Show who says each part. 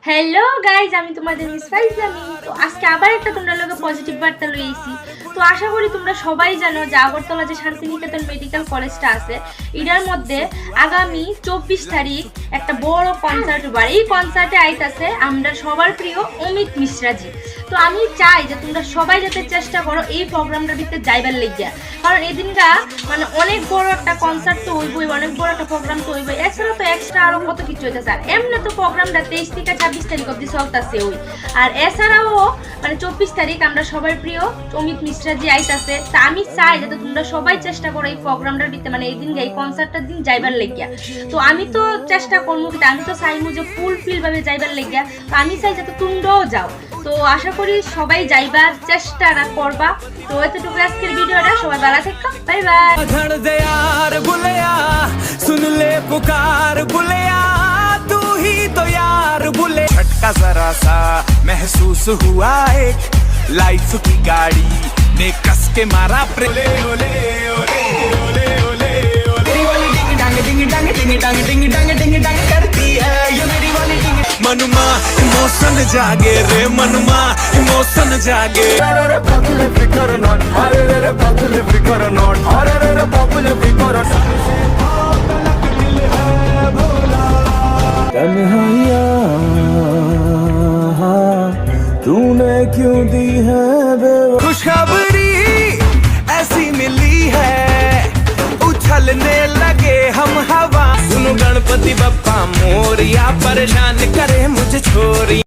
Speaker 1: Hello guys, আমি তোমাদের miss ফাইজলামি। তো আজকে আবার একটা তোমরা লোকে পজিটিভ বার্তা লইছি। তো আশা করি তোমরা সবাই জানো যে আগরতলা যে শান্তিনিকেতন মেডিকেল কলেজটা আছে, এটার মধ্যে আগামী 24 তারিখ একটা বড় কনসার্ট হবে। এই কনসার্টে আইতাছে আমরা সবার প্রিয় অমিত মিশ্রাজি। তো আমি চাই যে তোমরা সবাই যাতে চেষ্টা করো এই প্রোগ্রামটার ভিতরে যাইবার লেগিয়া, কারণ এই দিনটা মানে অনেক বড় একটা কনসার্ট তো হইবই, অনেক বড় একটা প্রোগ্রাম তো হইবই। এছাড়া তো এক্সট্রা আরো কত কিছু হইতেছে। আর এমনি তো প্রোগ্রামটা 23 থেকে 26 তারিখ অব্দি চলতেছে ওই। আর এছাড়াও মানে 24 তারিখ আমরা সবার প্রিয় অমিত মিশ্রাজি আইতাছে। তা আমি চাই যাতে তোমরা সবাই চেষ্টা করো এই প্রোগ্রামটার ভিতরে মানে এই দিন এই কনসার্টটার দিন যাইবার লেগিয়া। তো আমি তো চেষ্টা করবো, কিন্তু আমি তো চাইবো যে ফুলফিল ভাবে যাইবার লেগিয়া। তো আমি চাই যাতে তোমরাও যাও। তো আশা করি সবাই যাইবার চেষ্টা করবা। তো এতটুকু আজকের ভিডিওটা, সবাই ভালো থেকো, বাই বাই।
Speaker 2: धड़ दे यार बुलिया सुन ले पुकार बुलिया तू ही तो यार बुले झटका जरा सा महसूस हुआ एक लाइफ की गाड़ी ने कस के मारा ओले ओले ओले ओले ओले मेरी वाली डिंग डांग डिंग डांग डिंग डांग डिंग डांग डिंग डांग करती है ये मेरी वाली डिंग मनुमा इमोशन जागे रे मनुमा इमोशन जागे अरे पतले फिकर नॉट अरे पतले फिकर नॉट अरे पतले फिकर तन्हाइयाँ तूने क्यों दी है खुशखबरी ऐसी मिली है उछलने लगे हम हवा सुनो गणपति बप्पा मोरिया परेशान करे मुझे छोरी।